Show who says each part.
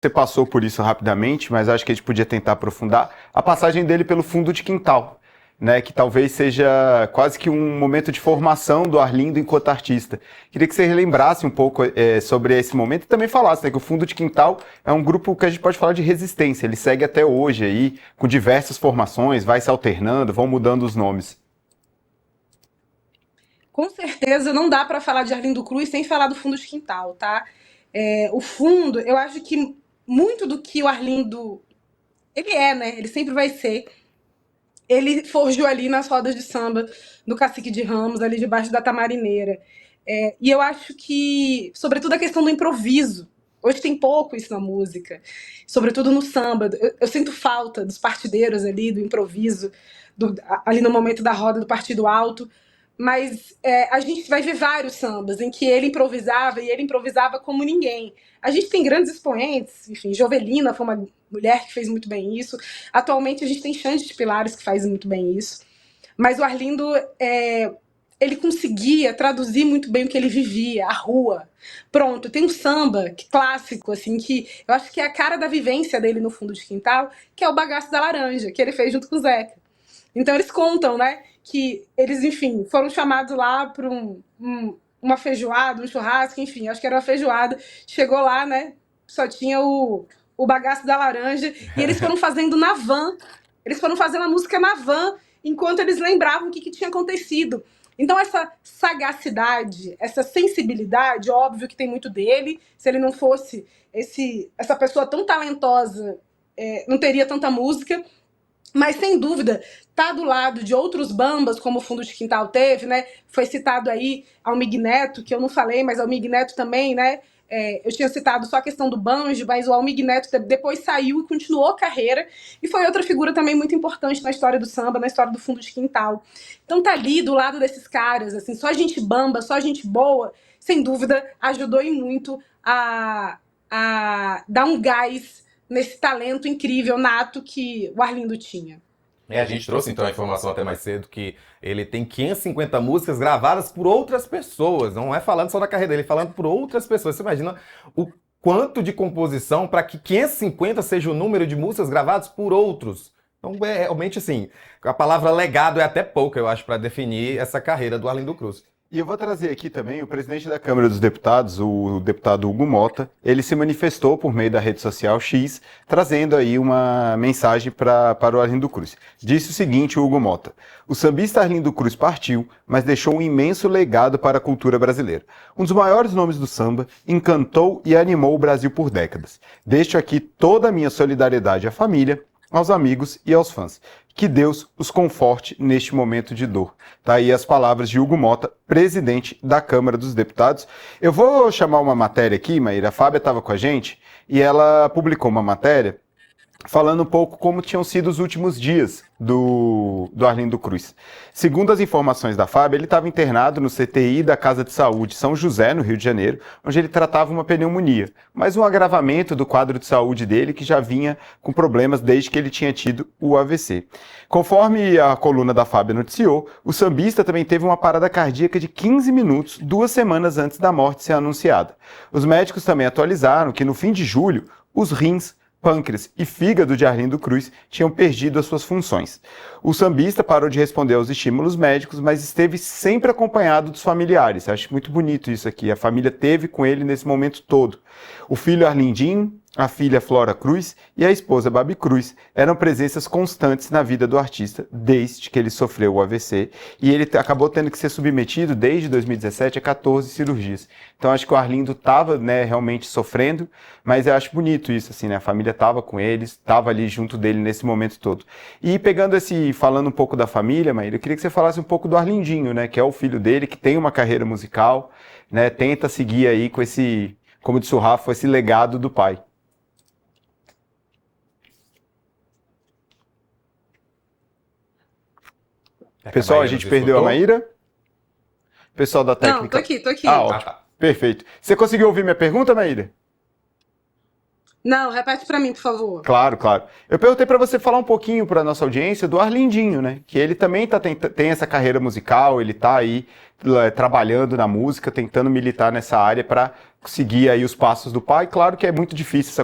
Speaker 1: Você passou por isso rapidamente, mas acho que a gente podia tentar aprofundar a passagem dele pelo fundo de quintal, né, que talvez seja quase que um momento de formação do Arlindo enquanto artista. Queria que você relembrasse um pouco sobre esse momento e também falasse, né, que o Fundo de Quintal é um grupo que a gente pode falar de resistência. Ele segue até hoje aí, com diversas formações, vai se alternando, vão mudando os nomes.
Speaker 2: Com certeza não dá para falar de Arlindo Cruz sem falar do fundo de quintal, tá? O fundo, eu acho que muito do que o Arlindo ele é, né? Ele sempre vai ser. Ele forjou ali nas rodas de samba do Cacique de Ramos, ali debaixo da Tamarineira. E eu acho que, sobretudo, a questão do improviso. Hoje tem pouco isso na música, sobretudo no samba. Eu sinto falta dos partideiros ali, do improviso, ali no momento da roda do partido alto. Mas a gente vai ver vários sambas em que ele improvisava e ele improvisava como ninguém. A gente tem grandes expoentes, enfim, Jovelina foi uma mulher que fez muito bem isso. Atualmente a gente tem Xande de Pilares que faz muito bem isso. Mas o Arlindo, ele conseguia traduzir muito bem o que ele vivia, a rua. Pronto, tem um samba clássico, assim, que eu acho que é a cara da vivência dele no fundo de quintal, que é o Bagaço da Laranja, que ele fez junto com o Zeca. Então eles contam, né, que eles, enfim, foram chamados lá para uma feijoada, um churrasco, enfim, acho que era uma feijoada. Chegou lá, né, só tinha o Bagaço da Laranja, e eles foram fazendo na van. Eles foram fazendo a música na van, enquanto eles lembravam o que tinha acontecido. Então, essa sagacidade, essa sensibilidade, óbvio que tem muito dele. Se ele não fosse essa pessoa tão talentosa, não teria tanta música. Mas, sem dúvida, tá do lado de outros bambas, como o Fundo de Quintal teve, né? Foi citado aí Almig Neto, que eu não falei, mas Almig Neto também, né? Eu tinha citado só a questão do banjo, mas o Almig Neto depois saiu e continuou a carreira, e foi outra figura também muito importante na história do samba, na história do Fundo de Quintal. Então tá ali do lado desses caras, assim, só gente bamba, só gente boa, sem dúvida, ajudou e muito a dar um gás nesse talento incrível, nato, que o Arlindo tinha.
Speaker 3: A gente trouxe então a informação até mais cedo que ele tem 550 músicas gravadas por outras pessoas. Não é falando só da carreira dele, é falando por outras pessoas. Você imagina o quanto de composição para que 550 seja o número de músicas gravadas por outros. Então, é realmente assim, a palavra legado é até pouca, eu acho, para definir essa carreira do Arlindo Cruz.
Speaker 1: E eu vou trazer aqui também o presidente da Câmara dos Deputados, o deputado Hugo Mota. Ele se manifestou por meio da rede social X, trazendo aí uma mensagem para o Arlindo Cruz. Disse o seguinte, o Hugo Mota: o sambista Arlindo Cruz partiu, mas deixou um imenso legado para a cultura brasileira. Um dos maiores nomes do samba, encantou e animou o Brasil por décadas. Deixo aqui toda a minha solidariedade à família, aos amigos e aos fãs. Que Deus os conforte neste momento de dor. Tá aí as palavras de Hugo Mota, presidente da Câmara dos Deputados. Eu vou chamar uma matéria aqui, Maíra. A Fábia estava com a gente e ela publicou uma matéria falando um pouco como tinham sido os últimos dias do Arlindo Cruz. Segundo as informações da Fábio, ele estava internado no CTI da Casa de Saúde São José, no Rio de Janeiro, onde ele tratava uma pneumonia, mas um agravamento do quadro de saúde dele que já vinha com problemas desde que ele tinha tido o AVC. Conforme a coluna da Fábio noticiou, o sambista também teve uma parada cardíaca de 15 minutos, 2 semanas antes da morte ser anunciada. Os médicos também atualizaram que no fim de julho, os rins, pâncreas e fígado de Arlindo Cruz tinham perdido as suas funções. O sambista parou de responder aos estímulos médicos, mas esteve sempre acompanhado dos familiares. Acho muito bonito isso aqui. A família teve com ele nesse momento todo. O filho Arlindinho, a filha Flora Cruz e a esposa Babi Cruz eram presenças constantes na vida do artista desde que ele sofreu o AVC, e ele acabou tendo que ser submetido desde 2017 a 14 cirurgias. Então acho que o Arlindo estava, né, realmente sofrendo, mas eu acho bonito isso, assim, né? A família estava com eles, estava ali junto dele nesse momento todo. E falando um pouco da família, Maíra, eu queria que você falasse um pouco do Arlindinho, né, que é o filho dele, que tem uma carreira musical, né, tenta seguir aí com esse, como disse o Rafa, esse legado do pai. Pessoal, a gente perdeu a Maíra? Pessoal da técnica...
Speaker 2: Não, tô aqui.
Speaker 1: Ah, ótimo. Perfeito. Você conseguiu ouvir minha pergunta, Maíra?
Speaker 2: Não, repete para mim, por favor.
Speaker 1: Claro, claro. Eu perguntei para você falar um pouquinho para nossa audiência do Arlindinho, né? Que ele também tem essa carreira musical, ele tá aí trabalhando na música, tentando militar nessa área para seguir aí os passos do pai. Claro que é muito difícil essa